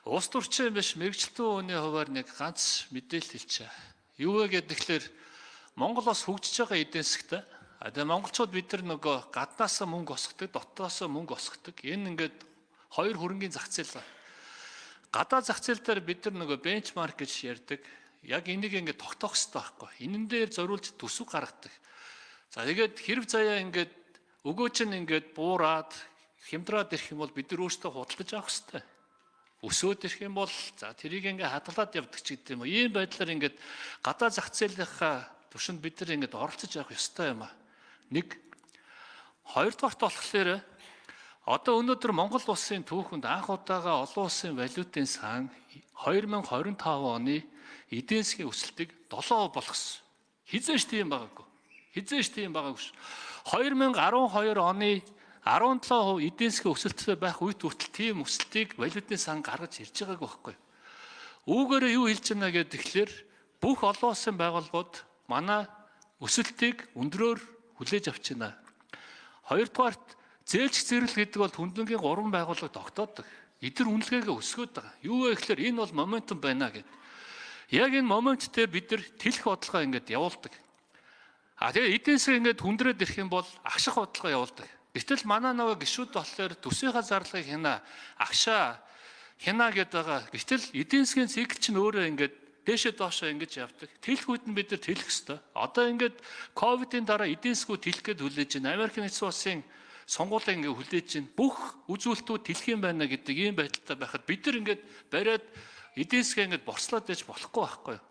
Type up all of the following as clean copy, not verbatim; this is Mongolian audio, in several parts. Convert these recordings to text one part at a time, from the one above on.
Улс төрчин биш мэрэгчлэн үеийн хуваар нэг ганц мэдээлэл хэлчихэ. Юу вэ гэхээр Монгол бас хөгжиж байгаа эдийн засгт. Тэгээ монголчууд бид нар нөгөө гаднаас мөнгө осгодог, дотоос мөнгө осгодог. Энэ ингээд хоёр хөрөнгийн зах зээл. Гадаа зах зээл дээр бид нар нөгөө бенчмарк гэж ярьдаг. Яг энийг ингээд тогтоох хэрэгтэй байхгүй. Энэ дээр зориулж төсөв гаргадаг. За тэгээд хэрв заяа ингээд өгөөч нь ингээд буураад хямдраад ирэх юм бол бид нар өөрсдөө худалдаж авах хэрэгтэй. Өсөөд ирэх юм бол за тэрийг ингээд хадгалаад явдаг ч гэдэг юм уу. Ийм байдлаар ингээд гадаа зах зээлийнхаа түвшинд бид нар ингээд оролцож явах ёстой юм аа. Нэг хоёрдугаарт болохоор одоо өнөөдөр Монгол улсын түүхэнд анх удаага олон улсын валютын сан 2025 оны эдийн засгийн өсөлтийг 7% болгосон. Хизээш тийм байгаагүй. Хизээш тийм байгаагүй. 2012 оны 17% эдийн засгийн өсөлттэй байх үед хүртэл тийм өсөлтийг валютын сан гаргаж ирж байгаагүй байхгүй. Үүгээрээ юу хэлж байна гэхээр бүх олон улсын байгууллагууд манай өсөлтийг өндрөөр хүлээж авч байна. Хоёрдугаарт зээлч зэрэл гэдэг бол хүндлэнгийн 3 байгууллага тогтоодог. Эдгээр үнэлгээгээ өсгөөд байгаа. Юу вэ гэхээр энэ бол моментум байна гэдэг. Яг энэ момент дээр бид нар тэлэх бодлогоо ингээд явуулдаг. Тэгээ эдийн засаг ингээд хүндрээд ирэх юм бол агших бодлогоо явуулдаг. Гэтэл манай нөгөө гишүүд болохоор төсвийнхаа зарлагыг хянаа, агшаа хянаа гэдэг байгаа. Гэтэл эдийн засгийн цикл чинь өөрөө ингээд дээшээ доошоо ингэж явдаг. Тэлхүүд нь бид нар тэлэх ёстой. Одоо ингээд ковидын дараа эдийн засгууд тэлэх гээд хүлээж байна. Америк нэгдсэн улсын сонгуулийн ингээд хүлээж байна. Бүх үзүүлэлтүүд тэлэх юм байна гэдэг ийм байдалтай байхад бид нар ингээд бариад эдийн засгаа ингээд борслоод байж болохгүй байхгүй юу?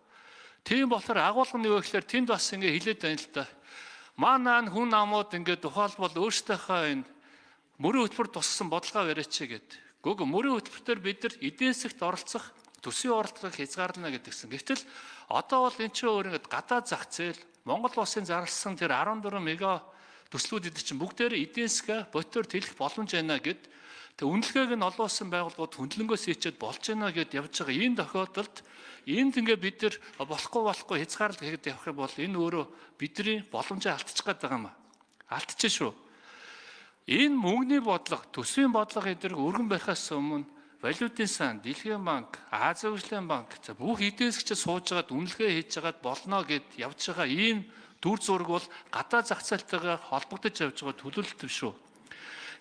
Тийм болохоор агуулгын юу гэхээр тэнд бас ингээд хилээд байна л да. Манай хүн намууд ингээд ухаалбал өөрсдийнхөө энэ мөрийн хөтөлбөр тусгасан бодлогоо бариач гэд. Гүг мөрийн хөтөлбөртөөр бид нар эдийн засгт оролцох төсвийн оролцоог хязгаарлана гэдгсэн. Гэвтэл одоо бол эн чинь өөр ингээд гадаад зах зээл Монгол улсын зарласан тэр 14 мега төслүүд эд чинь бүгдээр эдийн засгаа ботоор тэлэх боломж байна гэд. Тэг үнэлгээг нь олон улсын байгууллагууд хөндлөнгөөс хийчихэд болж байна гэд явж байгаа. Энэ тохиолдолд энд ингээд бид нар болохгүй хязгаарлалт хийгээд явах юм бол энэ өөрөө бидний боломжийг алдчих гээд байгаа юм аа. Алдчих шүү. Энэ мөнгөний бодлого, төсвийн бодлого эдгээр өргөн барихаас өмнө валютын сан, Дэлхийн банк, Азийн хөгжлийн банк за бүх эдийн засгчид сууж байгаад үнэлгээ хийж байгаад болно гэд явж байгаа ийм дүр зураг бол гадаа зах зээлтэйгээр холбогдож явж байгаа төлөвлөлт юм шүү.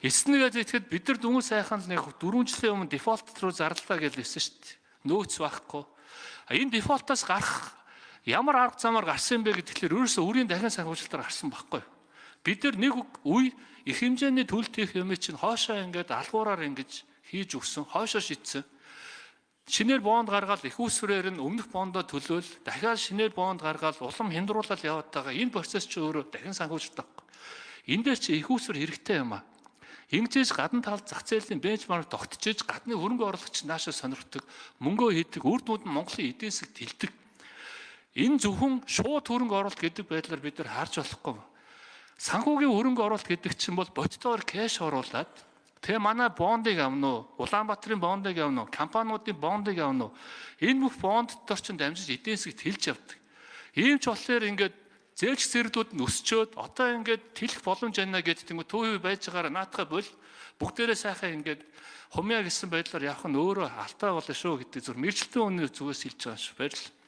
Эснэгээд итгэхэд бид нар дүнгийн сайхан л нэг 4 жилийн өмнө дефолт руу зарлалаа гэж хэлсэн шүү дээ. Нөөц байхгүй. Энэ дефолтоос гарах ямар арга замаар гарсан бэ гэдгээр өөрөөсөө үрийн дахин санхүүжилтээр гарсан байхгүй. Бид нар нэг үе их хэмжээний төлөлт хийх юм чинь хоошоо ингээд алгуураар ингэж хийж өгсөн, хоошоо шийдсэн. Шинээр бонд гаргаад их усврээр нь өмнөх бондоо төлөөл, дахиад шинээр бонд гаргаад улам хямдруулаад яваад байгаа. Энэ процесс чи өөрөө дахин санхүүжилт байхгүй. Энэ дээр чи их усвэр хэрэгтэй юм аа. Ингэжээж гадна талд зах зээлийн бенчмарк тогтчихж гадны хөрөнгө оруулагч наашаа сонирхдаг, мөнгөө хийдэг, үр дүнд нь Монголын эдийн засаг тэлдэг. Энэ зөвхөн шууд хөрөнгө оруулалт гэдэг байдлаар бид нар харж болохгүй. Санхүүгийн хөрөнгө оруулалт гэдэг чинь бол бодитоор кэш оруулаад тэгээ манай бондыг авна уу, Улаанбаатарын бондыг авна уу, компаниудын бондыг авна уу? Энэ бүх бондтор чинь дамжиж эдийн засагт хэлж явдаг. Ийм ч болохоор ингээд зээлч зэрлүүд нь өсчөөд одоо ингээд тэлэх боломж байна гэдэг юм төвөө байж байгаараа наатахаа бол бүгдээрээ сайхан ингээд хумья гэсэн байдлаар явах нь өөрөө алдаа болно шүү гэдэг зүр мэржлэлтийн үнийн зүгээс хэлж байгаа шүү. Баярлалаа.